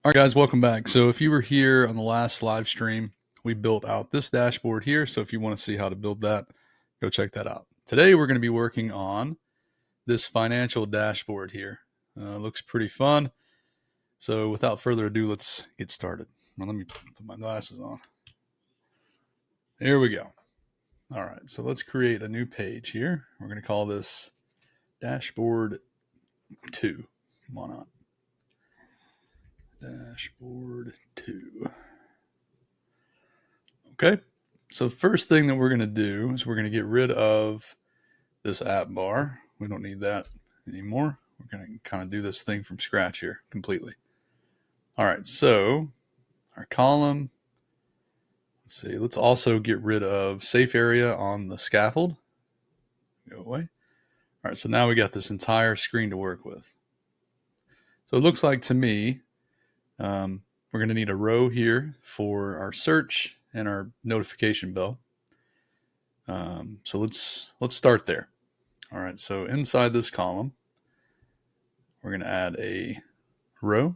All right, guys, welcome back. So if you were here on the last live stream, we built out this dashboard here. So if you want to see how to build that, go check that out. Today, we're going to be working on this financial dashboard here. Looks pretty fun. So without further ado, let's get started. Now, let me put my glasses on. Here we go. All right, so let's create a new page here. We're going to call this dashboard 2. Why not? Dashboard 2. Okay, so first thing that we're going to do is we're going to get rid of this app bar. We don't need that anymore. We're going to kind of do this thing from scratch here completely. All right, so our column, let's see, let's also get rid of safe area on the scaffold. Go away. All right, so now we got this entire screen to work with. So it looks like to me, we're going to need a row here for our search and our notification bell. So let's start there. All right, so inside this column, we're going to add a row.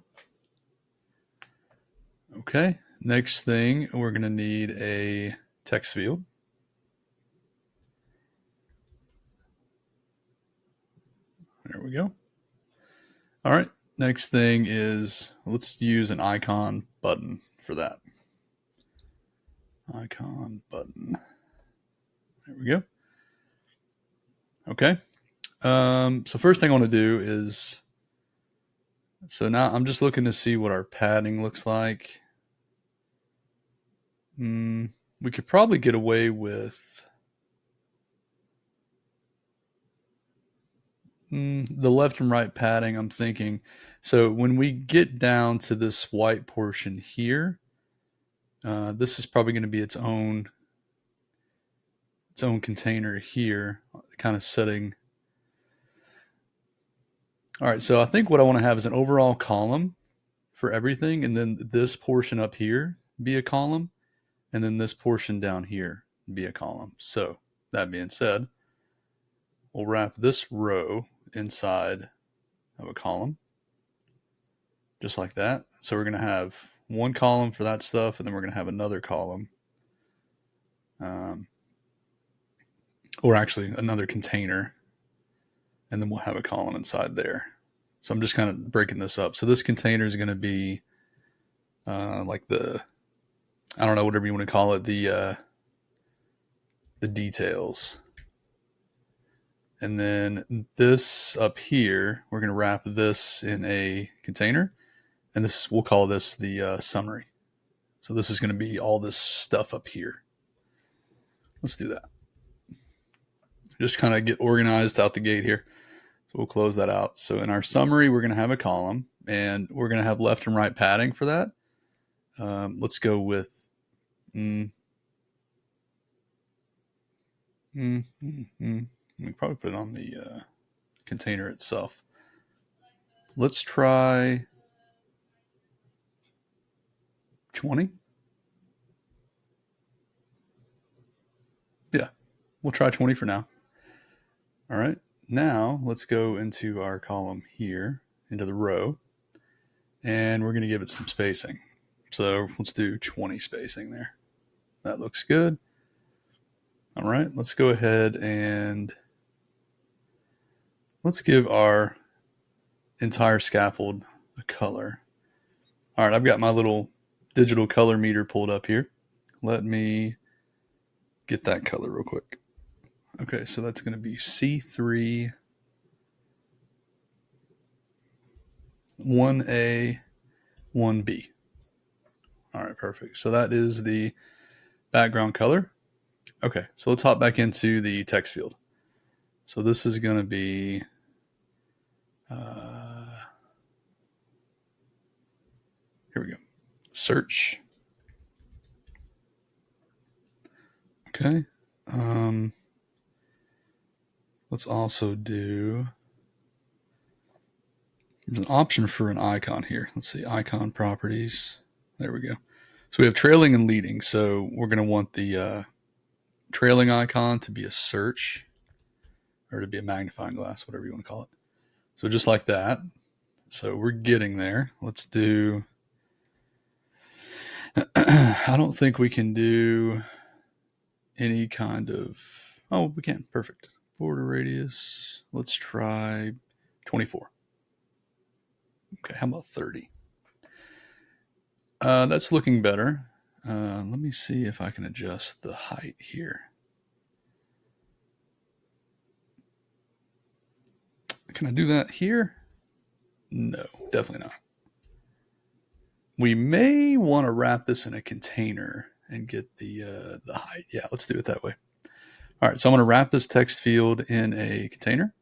Okay, next thing, we're going to need a text field. There we go. All right, next thing is let's use an icon button for that. Icon button. There we go. Okay. So first thing I want to do is, so now I'm just looking to see what our padding looks like. We could probably get away with the left and right padding. I'm thinking, so when we get down to this white portion here, this is probably going to be its own container here, kind of setting. All right, so I think what I want to have is an overall column for everything, and then this portion up here be a column, and then this portion down here be a column. So that being said, we'll wrap this row inside of a column, just like that. So we're going to have one column for that stuff, and then we're going to have another column, or actually another container, and then we'll have a column inside there. So I'm just kind of breaking this up. So this container is going to be like the, I don't know, whatever you want to call it, the details. And then this up here, we're going to wrap this in a container, and this, we'll call this the summary. So this is going to be all this stuff up here. Let's do that. Just kind of get organized out the gate here. So we'll close that out. So in our summary, we're going to have a column, and we're going to have left and right padding for that. Let's go with we probably put it on the container itself. Let's try 20. Yeah, we'll try 20 for now. All right, now let's go into our column here, into the row, and we're going to give it some spacing. So let's do 20 spacing there. That looks good. All right, let's go ahead and let's give our entire scaffold a color. All right, I've got my little digital color meter pulled up here. Let me get that color real quick. Okay, so that's going to be C3 1A 1B. All right, perfect. So that is the background color. Okay, so let's hop back into the text field. So this is going to be here we go. Search. Okay. Let's also do, there's an option for an icon here. Let's see, icon properties. There we go. So we have trailing and leading. So we're going to want the trailing icon to be a search, or to be a magnifying glass, whatever you want to call it. So just like that. So we're getting there. Let's do I don't think we can do any kind of, oh, we can, perfect. Border radius, let's try 24. Okay, how about 30? That's looking better. Let me see if I can adjust the height here. Can I do that here? No, definitely not. We may want to wrap this in a container and get the height. Yeah, let's do it that way. All right, so I'm going to wrap this text field in a container,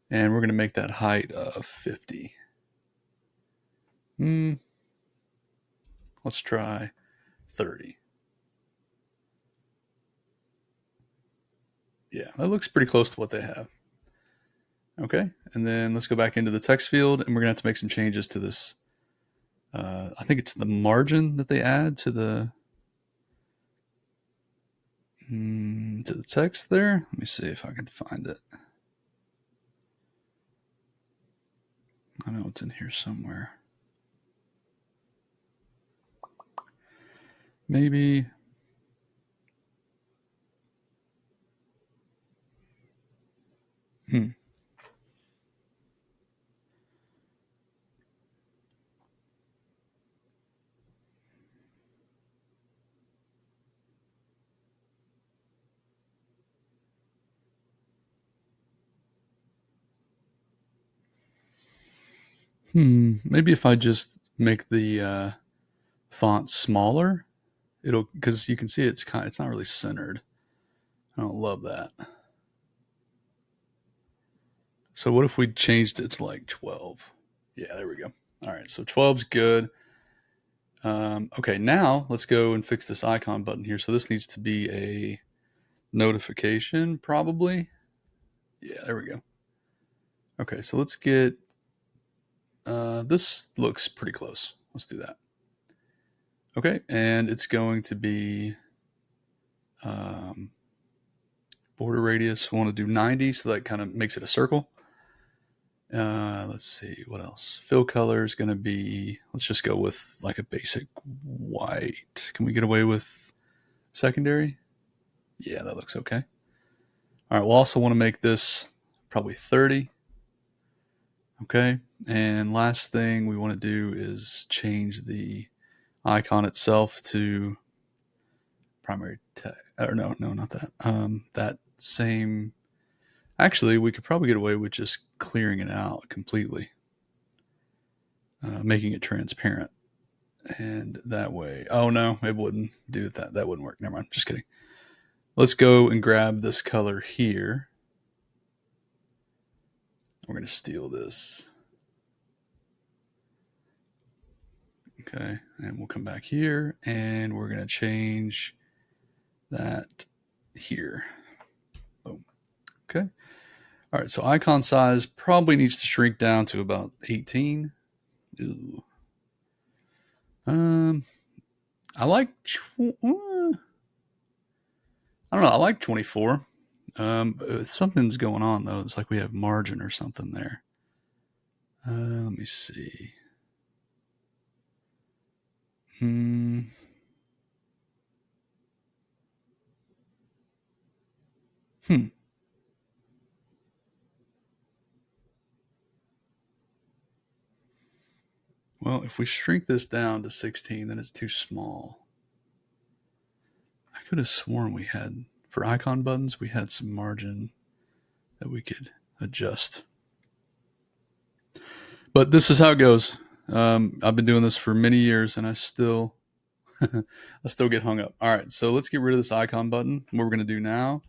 and we're going to make that height of 50. Let's try 30. Yeah, that looks pretty close to what they have. Okay, and then let's go back into the text field, and we're going to have to make some changes to this. I think it's the margin that they add to the text there. Let me see if I can find it. I know it's in here somewhere. Maybe. Maybe if I just make the font smaller, it'll, because you can see it's not really centered. I don't love that. So what if we changed it to like 12? Yeah, there we go. All right, so 12's good. Okay, now let's go and fix this icon button here. So this needs to be a notification, probably. Yeah, there we go. Okay, so let's get, this looks pretty close. Let's do that. Okay, and it's going to be border radius. We want to do 90, so that kind of makes it a circle. Let's see, what else? Fill color is going to be, let's just go with like a basic white. Can we get away with secondary? Yeah, that looks okay. All right, we'll also want to make this probably 30. Okay, and last thing we want to do is change the icon itself to primary text. Or no, not that. That same. Actually, we could probably get away with just clearing it out completely, making it transparent, and that way. Oh no, it wouldn't do that. That wouldn't work. Never mind. Just kidding. Let's go and grab this color here. We're going to steal this. Okay, and we'll come back here, and we're going to change that here. Boom. Okay. All right, so icon size probably needs to shrink down to about 18. Ooh. I like, I don't know, I like 24. Something's going on though. It's like we have margin or something there. Let me see. Hmm. Hmm. Well, if we shrink this down to 16, then it's too small. I could have sworn we had, for icon buttons, we had some margin that we could adjust. But this is how it goes. I've been doing this for many years, and I still get hung up. All right, so let's get rid of this icon button. What we're going to do now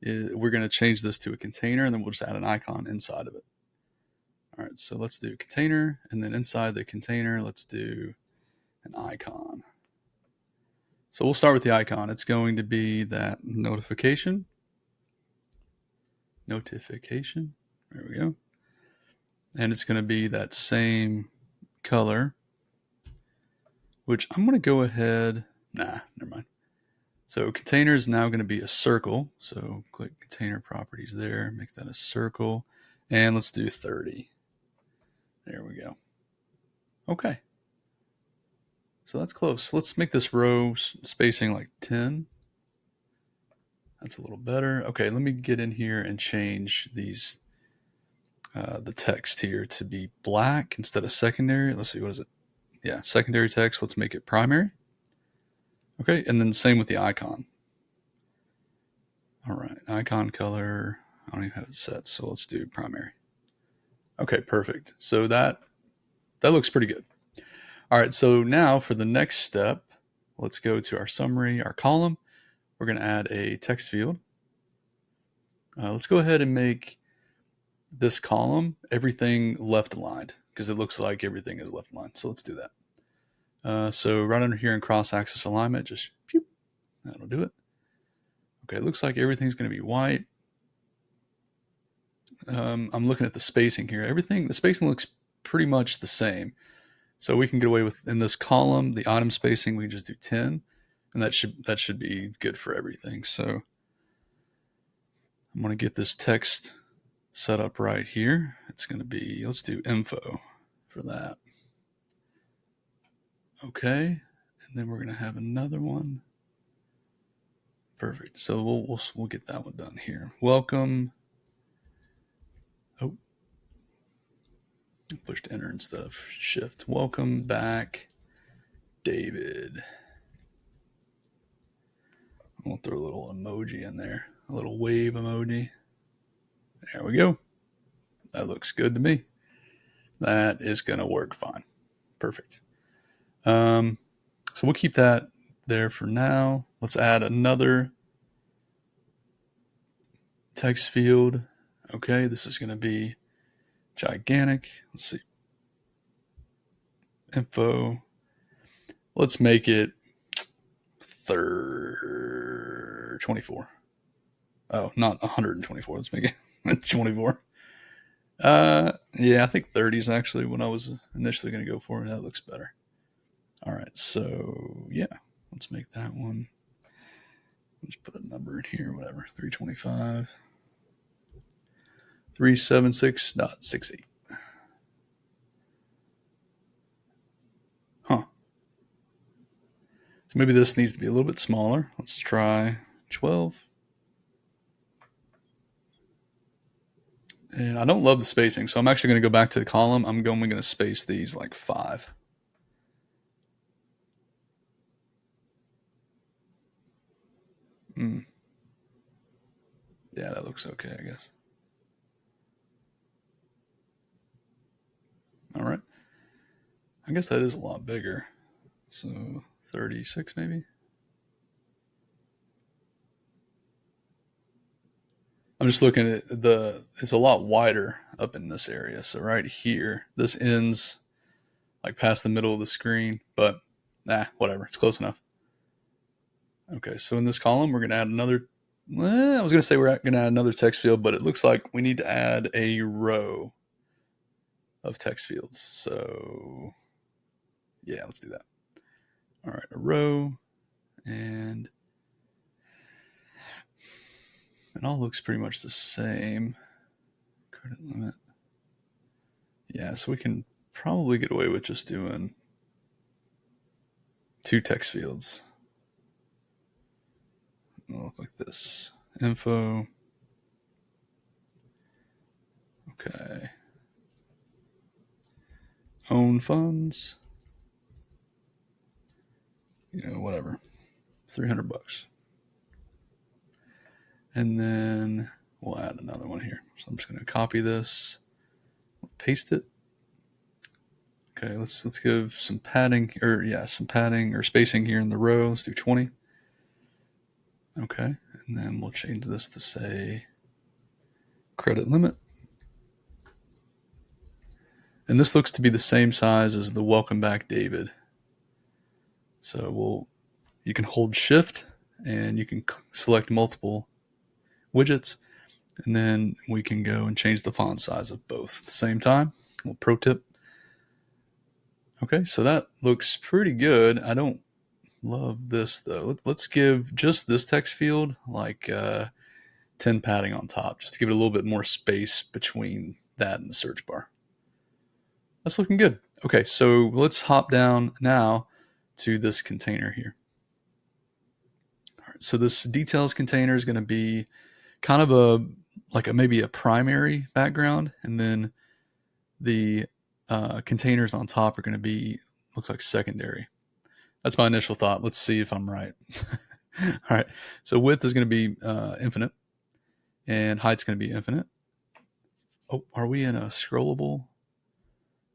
is we're going to change this to a container, and then we'll just add an icon inside of it. All right, so let's do container, and then inside the container, let's do an icon. So we'll start with the icon. It's going to be that notification. There we go. And it's going to be that same color, which I'm going to go ahead. Nah, never mind. So container is now going to be a circle. So click container properties there, make that a circle. And let's do 30. There we go. Okay. So that's close. Let's make this row spacing like 10. That's a little better. Okay, let me get in here and change these the text here to be black instead of secondary. Let's see, what is it? Yeah, secondary text. Let's make it primary. Okay, and then same with the icon. All right, icon color. I don't even have it set, so let's do primary. Okay, perfect. So that looks pretty good. All right, so now for the next step, let's go to our summary, our column. We're going to add a text field. Let's go ahead and make this column everything left aligned because it looks like everything is left aligned. So let's do that. So right under here in cross-axis alignment, just pew, that'll do it. Okay, it looks like everything's going to be white. I'm looking at the spacing here. The spacing looks pretty much the same. So we can get away with, in this column, the item spacing, we can just do 10, and that should be good for everything. So I'm going to get this text set up right here. It's going to be, let's do info for that. Okay, and then we're going to have another one. Perfect. So we'll get that one done here. Welcome. Oh, I pushed enter instead of shift. Welcome back, David. We'll throw a little emoji in there, a little wave emoji. There we go. That looks good to me. That is going to work fine. Perfect. So we'll keep that there for now. Let's add another text field. Okay, this is going to be gigantic. Let's see. Info. Let's make it 24. Oh, not 124. Let's make it 24. Yeah, I think 30 is actually what I was initially going to go for. That looks better. All right, so yeah, let's make that one. Let's put a number in here, whatever, 325. 376.68. Huh. So maybe this needs to be a little bit smaller. Let's try 12. And I don't love the spacing, so I'm actually going to go back to the column. I'm only going to space these like 5. Yeah, that looks okay, I guess. All right. I guess that is a lot bigger. So 36 maybe? I'm just looking at it's a lot wider up in this area. So right here, this ends like past the middle of the screen, but whatever. It's close enough. Okay, so in this column, we're going to add another, I was going to say we're going to add another text field, but it looks like we need to add a row of text fields. So yeah, let's do that. All right, a row, and it all looks pretty much the same. Credit limit. Yeah, so we can probably get away with just doing 2 text fields. It'll look like this. Info. Okay. Own funds. Whatever. $300. And then we'll add another one here. So I'm just going to copy this, paste it. Okay, let's give some padding, some padding or spacing here in the row. Let's do 20. Okay, and then we'll change this to say credit limit. And this looks to be the same size as the welcome back David. So you can hold shift and you can select multiple widgets, and then we can go and change the font size of both at the same time. Well, pro tip. Okay, so that looks pretty good. I don't love this though. Let's give just this text field like 10 padding on top, just to give it a little bit more space between that and the search bar. That's looking good. Okay, so let's hop down now to this container here. All right, so this details container is going to be kind of maybe a primary background, and then the containers on top are going to be, looks like secondary. That's my initial thought. Let's see if I'm right. All right. So width is going to be infinite, and height's going to be infinite. Oh, are we in a scrollable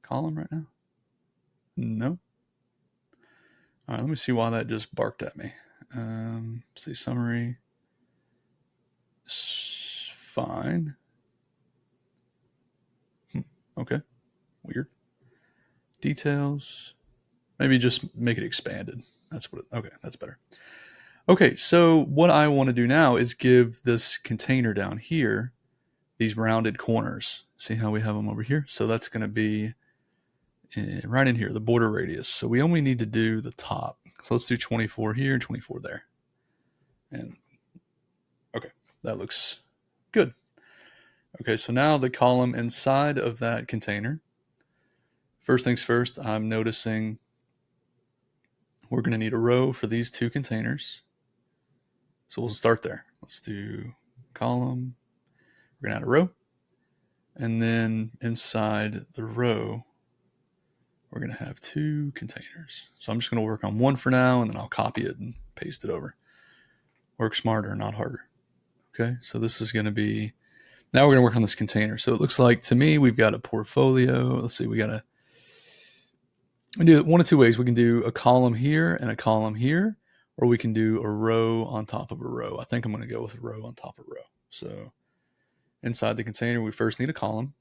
column right now? No. All right. Let me see why that just barked at me. See summary. Fine. Okay. Weird. Details. Maybe just make it expanded. That's what. Okay, that's better. Okay, so what I want to do now is give this container down here these rounded corners. See how we have them over here? So that's going to be right in here, the border radius. So we only need to do the top. So let's do 24 here and 24 there. And okay, that looks good. Okay, so now the column inside of that container. First things first, I'm noticing we're going to need a row for these two containers. So we'll start there. Let's do column. We're going to add a row. And then inside the row, we're going to have two containers. So I'm just going to work on one for now, and then I'll copy it and paste it over. Work smarter, not harder. Okay, so this is going to be, now we're going to work on this container. So it looks like to me, we've got a portfolio. Let's see, we do it one of two ways. We can do a column here and a column here, or we can do a row on top of a row. I think I'm going to go with a row on top of a row. So inside the container, we first need a column,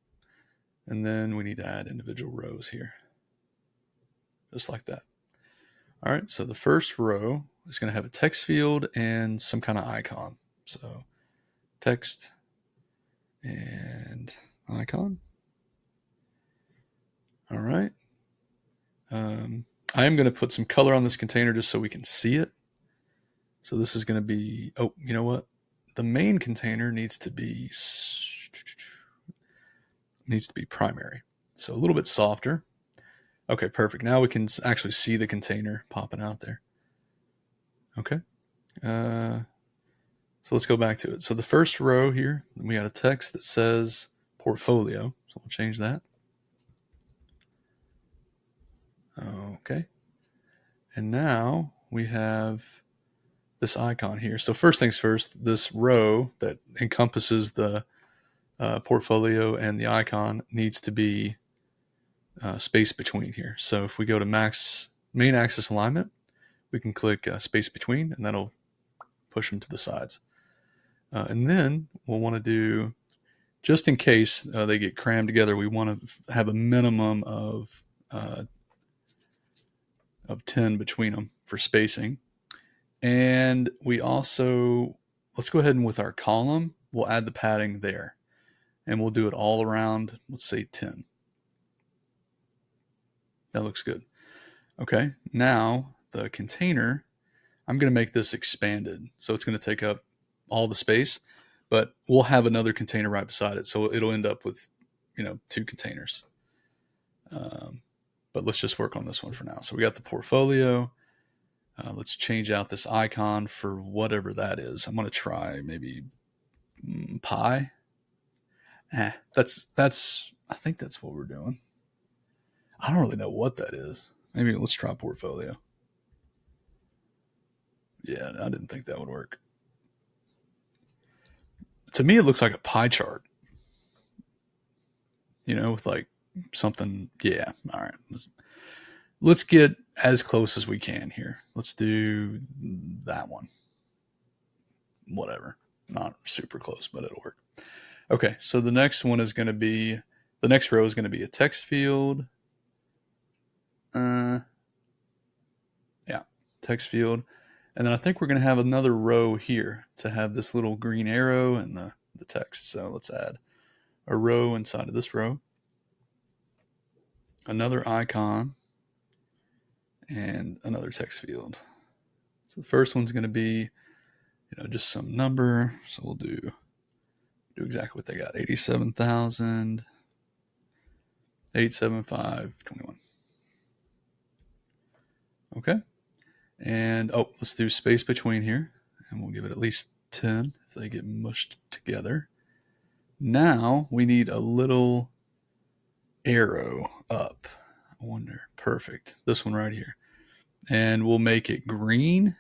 and then we need to add individual rows here. Just like that. All right, so the first row is going to have a text field and some kind of icon. So text and icon. All right. I am going to put some color on this container just so we can see it. So this is going to be, oh, you know what? The main container needs to be primary. So a little bit softer. Okay, perfect. Now we can actually see the container popping out there. Okay. So let's go back to it. So the first row here, we got a text that says portfolio. So we'll change that. Okay. And now we have this icon here. So first things first, this row that encompasses the portfolio and the icon needs to be space between here. So if we go to main axis alignment, we can click space between, and that'll push them to the sides. And then we'll want to do, just in case they get crammed together, we want to have a minimum of 10 between them for spacing. And we also, let's go ahead and with our column, we'll add the padding there. And we'll do it all around, let's say 10. That looks good. Okay, now the container, I'm going to make this expanded. So it's going to take up all the space, but we'll have another container right beside it. So it'll end up with, two containers. But let's just work on this one for now. So we got the portfolio. Let's change out this icon for whatever that is. I'm going to try maybe pi. I think that's what we're doing. I don't really know what that is. Maybe let's try portfolio. Yeah, I didn't think that would work. To me, it looks like a pie chart. With like something. Yeah, all right. Let's get as close as we can here. Let's do that one. Whatever. Not super close, but it'll work. Okay, so the next row is going to be a text field. Text field. And then I think we're going to have another row here to have this little green arrow and the text. So let's add a row inside of this row. Another icon. And another text field. So the first one's going to be, just some number. So we'll do exactly what they got. 87,000, 875, 21. Okay. And oh, let's do space between here. And we'll give it at least 10 if they get mushed together. Now we need a little arrow up. I wonder. Perfect. This one right here. And we'll make it green.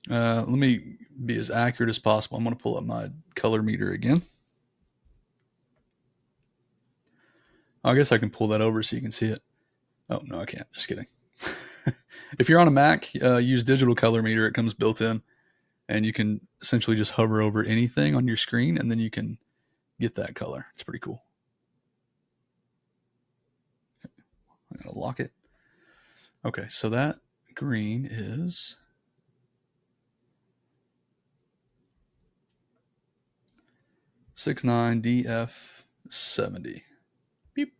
Let me be as accurate as possible. I'm going to pull up my color meter again. I guess I can pull that over so you can see it. Oh, no, I can't. Just kidding. If you're on a Mac, use digital color meter. It comes built in. And you can essentially just hover over anything on your screen, and then you can get that color. It's pretty cool. I'm going to lock it. Okay, so that green is 69DF70. Beep.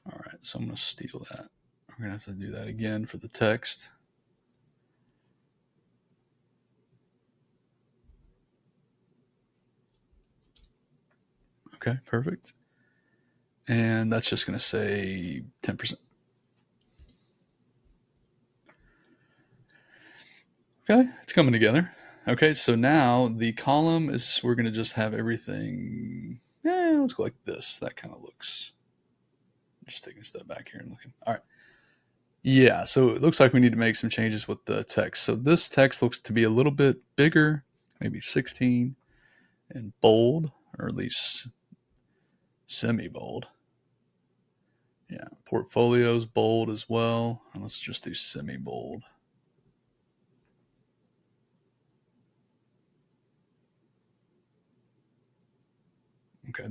All right, so I'm going to steal that. We're going to have to do that again for the text. Okay, perfect. And that's just going to say 10%. Okay, it's coming together. Okay, so now the column is, we're going to just have everything, let's go like this. That kind of looks, just taking a step back here and looking. All right. Yeah, so it looks like we need to make some changes with the text. So this text looks to be a little bit bigger, maybe 16, and bold, or at least semi-bold. Yeah, portfolio's bold as well. And let's just do semi-bold. Okay,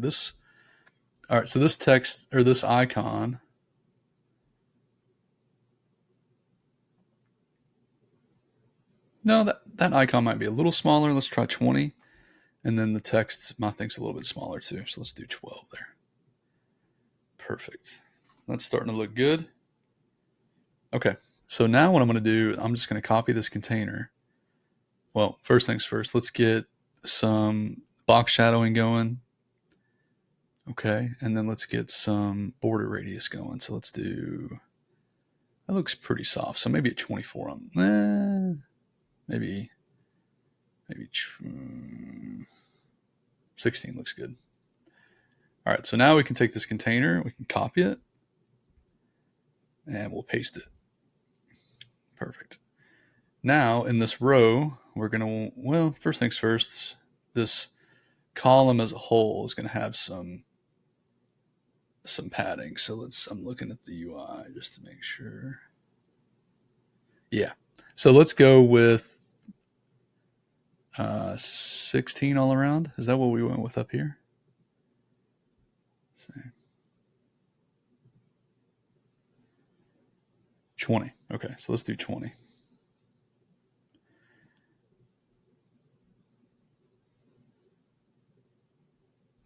all right, so this text, or this icon, no, that icon might be a little smaller. Let's try 20. And then the text, I think, is a little bit smaller too. So let's do 12 there. Perfect. That's starting to look good. Okay, so now what I'm going to do, I'm just going to copy this container. Well, first things first, let's get some box shadowing going. Okay, and then let's get some border radius going. So let's do, that looks pretty soft. So maybe at 24 on, maybe 16 looks good. All right, so now we can take this container, we can copy it, and we'll paste it. Perfect. Now in this row, we're going to, well, first things first, this column as a whole is going to have some padding. So I'm looking at the UI just to make sure. Yeah. So let's go with 16 all around. Is that what we went with up here? So 20. Okay, so let's do 20.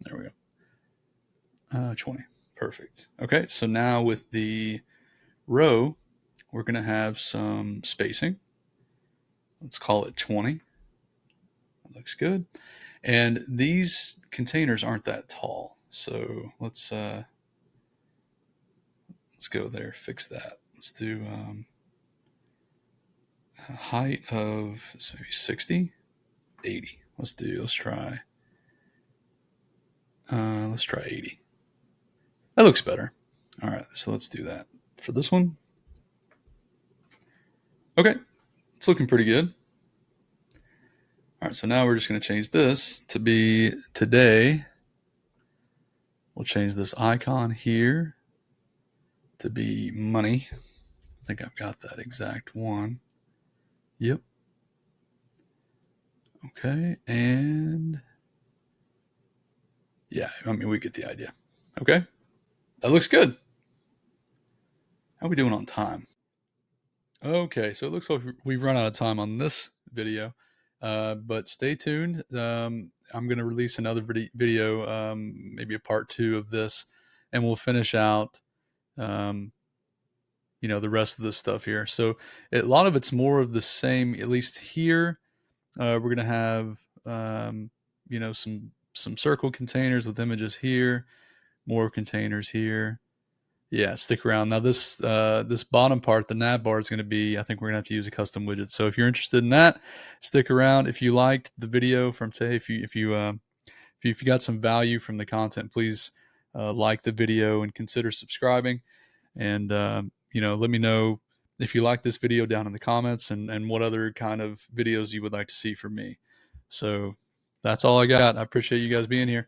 There we go. 20. Perfect. Okay, so now with the row, we're going to have some spacing. Let's call it 20. That looks good. And these containers aren't that tall. So let's go there, fix that. Let's do a height of maybe 60, 80. Let's try 80. That looks better. All right, so let's do that for this one. Okay, it's looking pretty good. All right, so now we're just going to change this to be today. We'll change this icon here to be money. I think I've got that exact one. Yep. Okay, and yeah, I mean, we get the idea. Okay, that looks good. How are we doing on time? Okay, so it looks like we've run out of time on this video, but stay tuned. I'm going to release another video, maybe a part 2 of this, and we'll finish out, the rest of this stuff here. So a lot of it's more of the same, at least here. We're going to have, some circle containers with images here, more containers here. Yeah, stick around. Now this bottom part, the nav bar, is going to be, I think we're going to have to use a custom widget. So if you're interested in that, stick around. If you liked the video from today, if you got some value from the content, please like the video and consider subscribing. And let me know if you like this video down in the comments, and what other kind of videos you would like to see from me. So that's all I got. I appreciate you guys being here.